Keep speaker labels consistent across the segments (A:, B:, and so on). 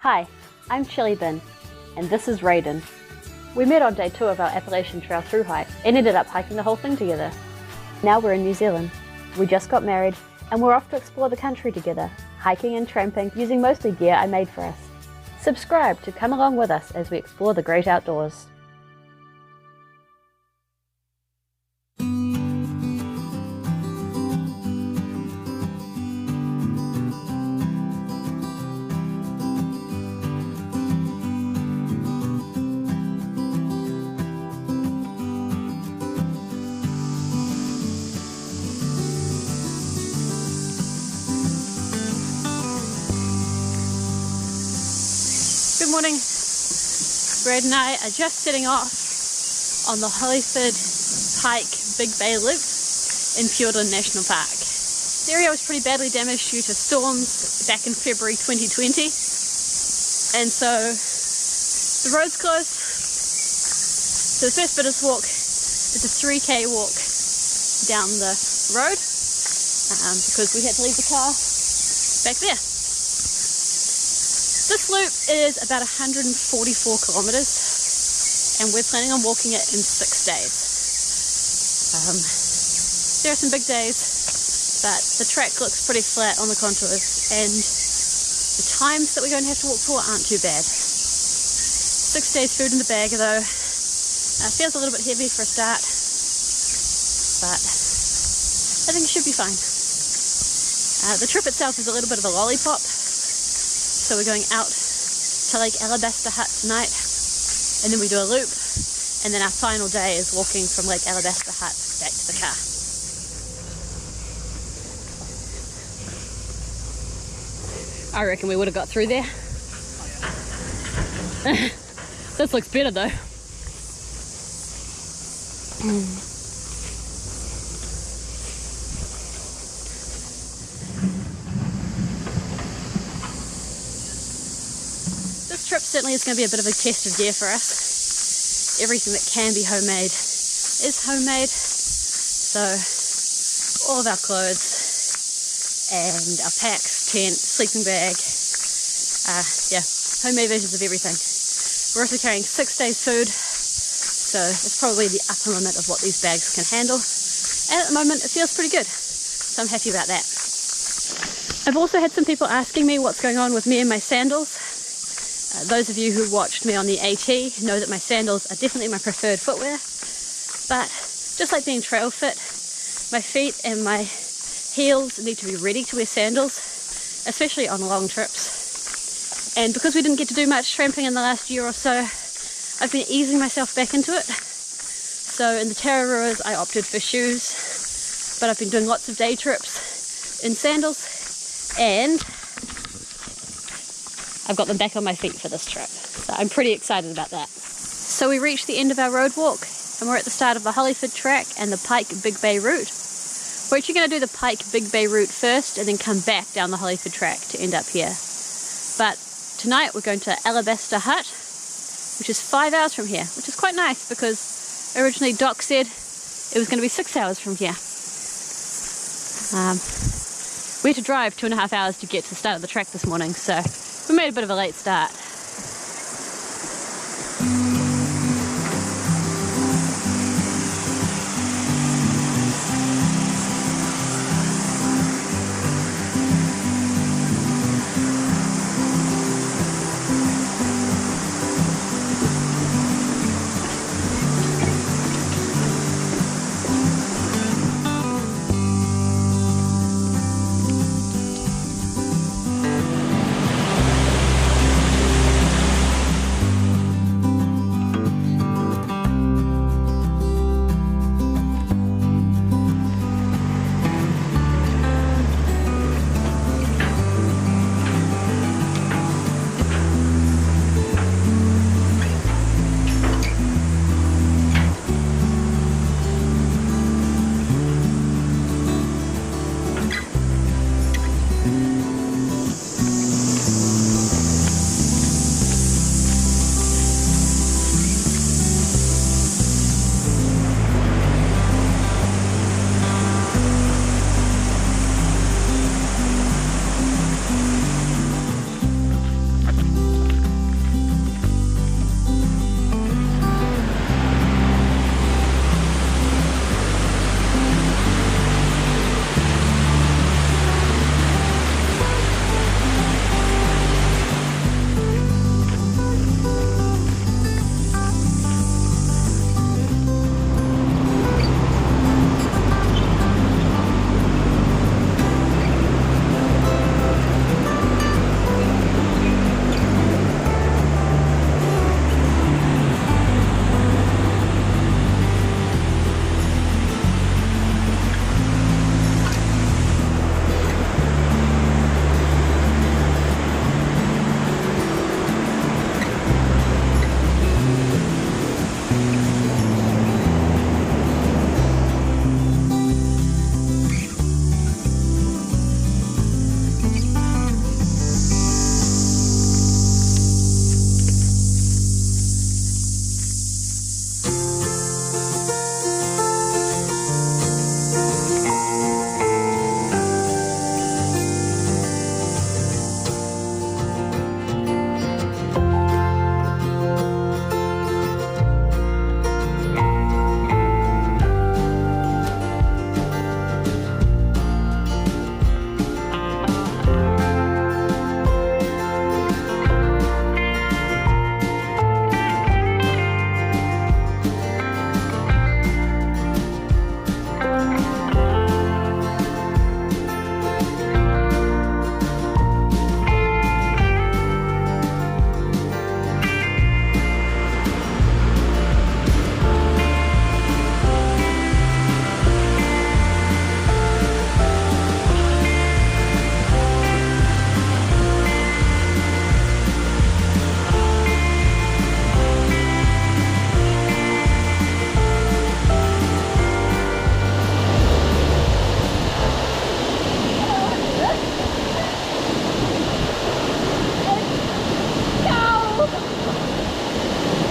A: Hi, I'm Chili Bin, and this is Raiden. We met on day 2 of our Appalachian Trail through hike and ended up hiking the whole thing together. Now we're in New Zealand. We just got married and we're off to explore the country together, hiking and tramping using mostly gear I made for us. Subscribe to come along with us as we explore the great outdoors. Good morning. Raiden and I are just setting off on the Hollyford Pyke Big Bay Loop in Fiordland National Park. The area was pretty badly damaged due to storms back in February 2020, and so the road's closed. So the first bit of this walk is a 3k walk down the road because we had to leave the car back there. This loop is about 144 kilometres and we're planning on walking it in 6 days. There are some big days, but the track looks pretty flat on the contours and the times that we're going to have to walk for aren't too bad. 6 days food in the bag though. Feels a little bit heavy for a start, but I think it should be fine. The trip itself is a little bit of a lollipop. So we're going out to Lake Alabaster Hut tonight, and then we do a loop, and then our final day is walking from Lake Alabaster Hut back to the car. I reckon we would have got through there. This looks better though. This trip certainly is going to be a bit of a test of gear for us. Everything that can be homemade is homemade. So all of our clothes and our packs, tent, sleeping bag, homemade versions of everything. We're also carrying 6 days food, so it's probably the upper limit of what these bags can handle. And at the moment it feels pretty good, so I'm happy about that. I've also had some people asking me what's going on with me and my sandals. Those of you who watched me on the AT know that my sandals are definitely my preferred footwear, but just like being trail fit, my feet and my heels need to be ready to wear sandals, especially on long trips. And because we didn't get to do much tramping in the last year or so, I've been easing myself back into it. So in the Tararuas I opted for shoes, but I've been doing lots of day trips in sandals, and I've got them back on my feet for this trip. So I'm pretty excited about that. So we reached the end of our road walk and we're at the start of the Hollyford Track and the Pyke Big Bay route. We're actually going to do the Pyke Big Bay route first and then come back down the Hollyford Track to end up here. But tonight we're going to Alabaster Hut, which is 5 hours from here, which is quite nice because originally Doc said it was going to be 6 hours from here. We had to drive 2.5 hours to get to the start of the track this morning, so we made a bit of a late start.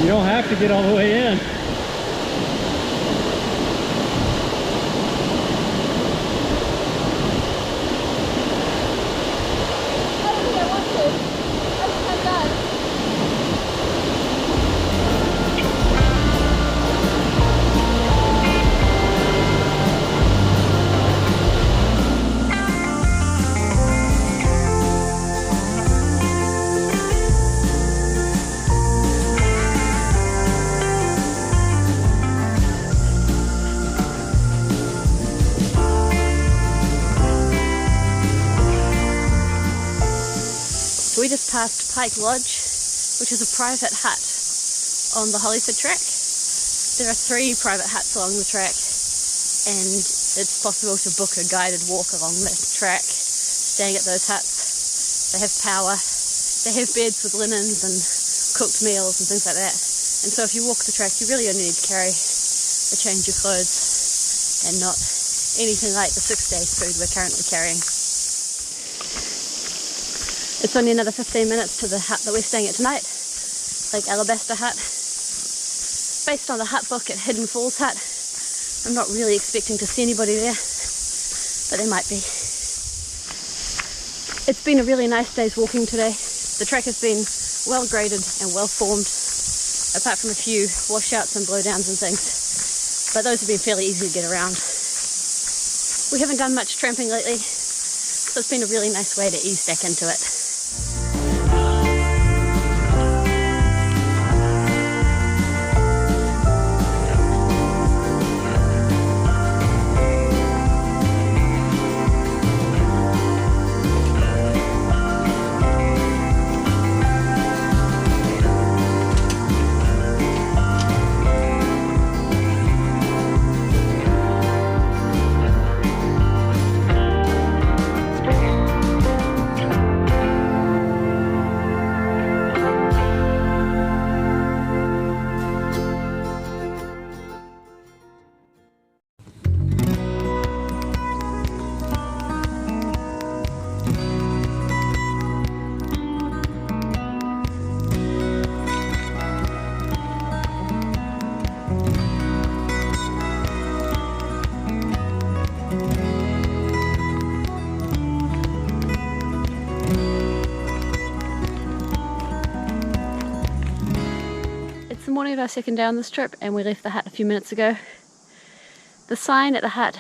B: You don't have to get all the way in.
A: We just passed Pyke Lodge, which is a private hut on the Hollyford Track. There are 3 private huts along the track, and it's possible to book a guided walk along that track, staying at those huts. They have power, they have beds with linens and cooked meals and things like that. And so if you walk the track, you really only need to carry a change of clothes and not anything like the 6 days food we're currently carrying. It's only another 15 minutes to the hut that we're staying at tonight, Lake Alabaster Hut. Based on the hut book at Hidden Falls Hut, I'm not really expecting to see anybody there, but there might be. It's been a really nice day's walking today. The track has been well graded and well formed, apart from a few washouts and blowdowns and things, but those have been fairly easy to get around. We haven't done much tramping lately, so it's been a really nice way to ease back into it. It's the morning of our second day on this trip, and we left the hut a few minutes ago. The sign at the hut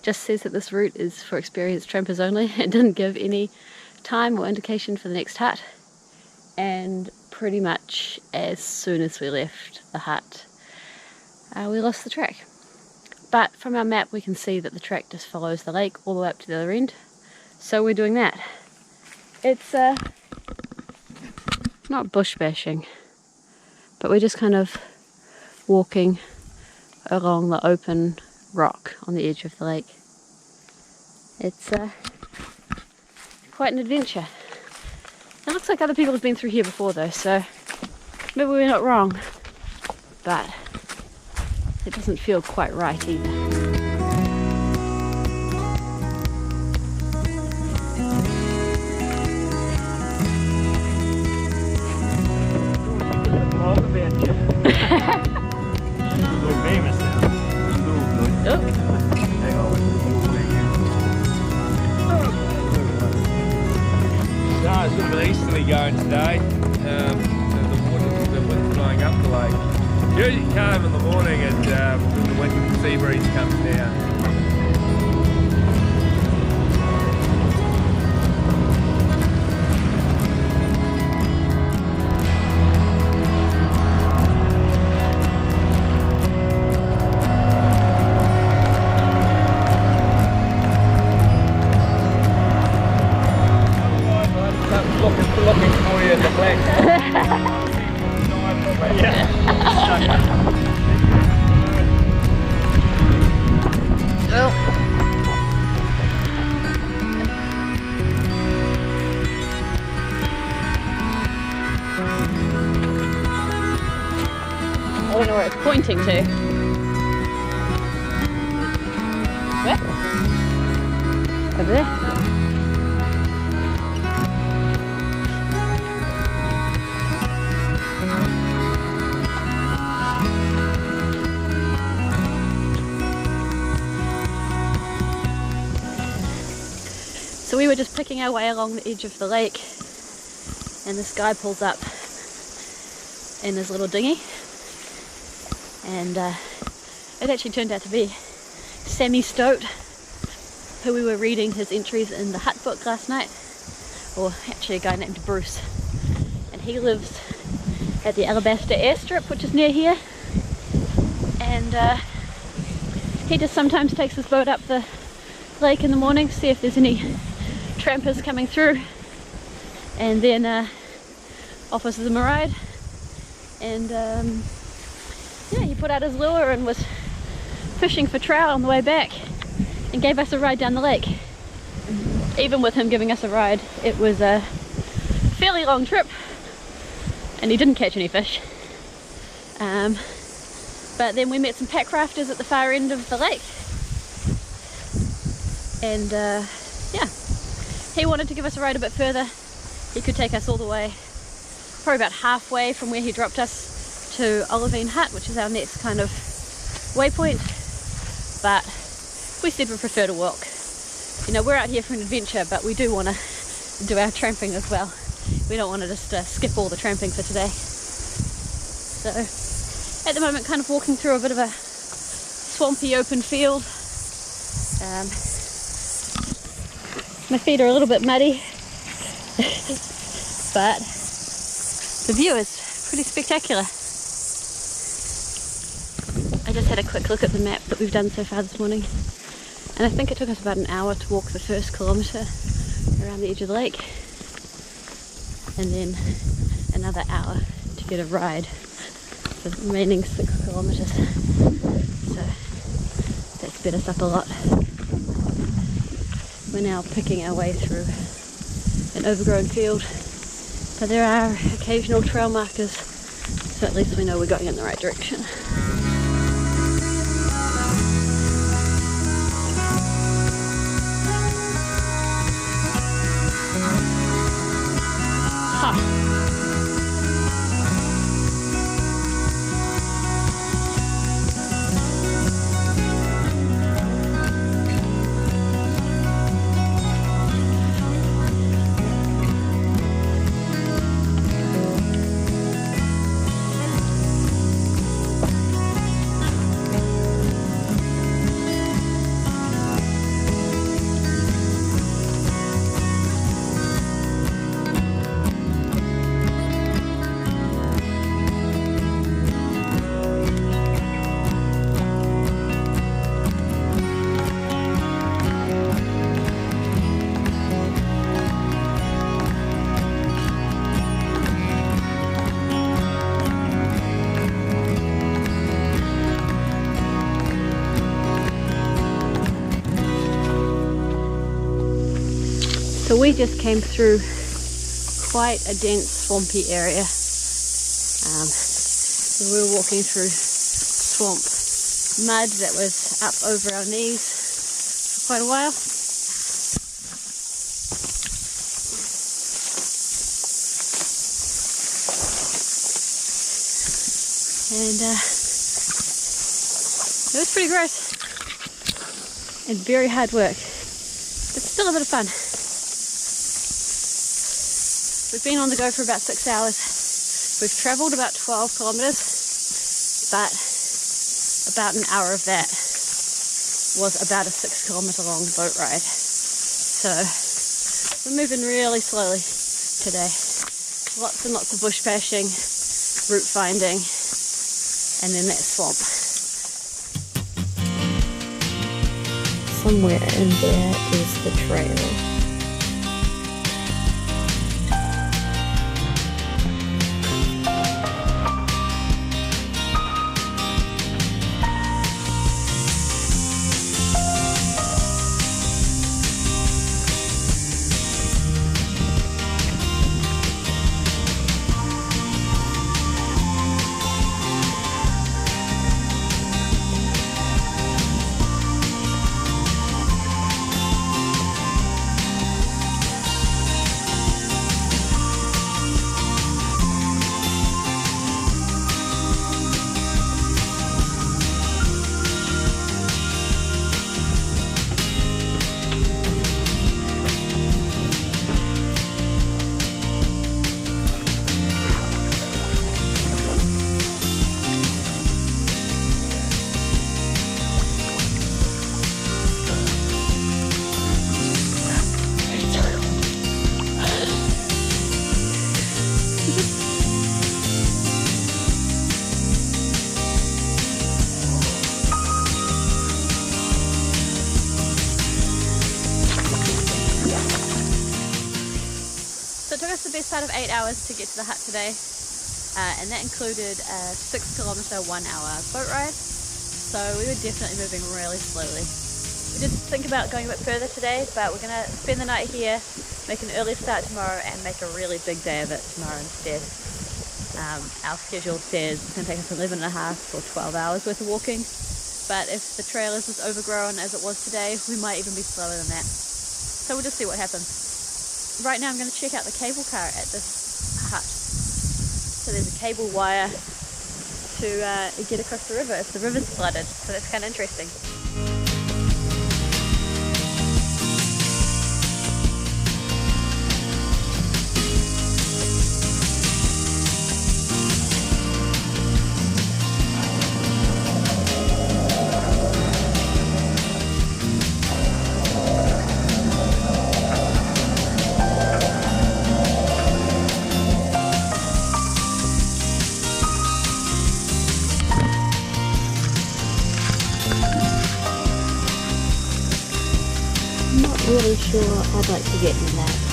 A: just says that this route is for experienced trampers only. It didn't give any time or indication for the next hut, and pretty much as soon as we left the hut we lost the track. But from our map we can see that the track just follows the lake all the way up to the other end, so we're doing that. It's not bush bashing, but we're just kind of walking along the open rock on the edge of the lake. It's quite an adventure. It looks like other people have been through here before though, so maybe we're not wrong, but it doesn't feel quite right either.
C: It's a bit of an easterly going today. The wind's blowing up the lake. Usually calm in the morning and the wind sea breeze comes down. Looking for you in the black.
A: I don't know where it's pointing to. Where? Over there. were just picking our way along the edge of the lake, and this guy pulls up in his little dinghy, and it actually turned out to be Sammy Stoat, who we were reading his entries in the Hut book last night, or actually a guy named Bruce, and he lives at the Alabaster airstrip, which is near here, and he just sometimes takes his boat up the lake in the morning to see if there's any trampers coming through, and then offers them a ride. And yeah, he put out his lure and was fishing for trout on the way back and gave us a ride down the lake. Even with him giving us a ride, it was a fairly long trip and he didn't catch any fish. But then we met some pack crafters at the far end of the lake, and yeah, he wanted to give us a ride a bit further. He could take us all the way, probably about halfway from where he dropped us, to Olivine Hut, which is our next kind of waypoint, but we said we prefer to walk. You know, we're out here for an adventure, but we do want to do our tramping as well. We don't want to just skip all the tramping for today. So at the moment, kind of walking through a bit of a swampy open field. My feet are a little bit muddy, but the view is pretty spectacular. I just had a quick look at the map that we've done so far this morning, and I think it took us about an hour to walk the first kilometre around the edge of the lake, and then another hour to get a ride for the remaining 6 kilometres. So that sped us up a lot. We're now picking our way through an overgrown field, but there are occasional trail markers, so at least we know we're going in the right direction. So we just came through quite a dense swampy area. So we were walking through swamp mud that was up over our knees for quite a while. And it was pretty gross and very hard work, but still a bit of fun. We've been on the go for about 6 hours. We've travelled about 12 kilometres, but about an hour of that was about a 6 kilometre long boat ride. So we're moving really slowly today. Lots and lots of bush bashing, route finding, and then that swamp. Somewhere in there is the trail. part of 8 hours to get to the hut today, and that included a 6 kilometre 1 hour boat ride, so we were definitely moving really slowly. We did think about going a bit further today, but we're going to spend the night here, make an early start tomorrow, and make a really big day of it tomorrow instead. Our schedule says it's going to take us 11 and a half or 12 hours worth of walking, but if the trail is as overgrown as it was today, we might even be slower than that. So we'll just see what happens. Right now I'm going to check out the cable car at this hut. So there's a cable wire to get across the river if the river's flooded, so that's kind of interesting. Really sure I'd like to get in that.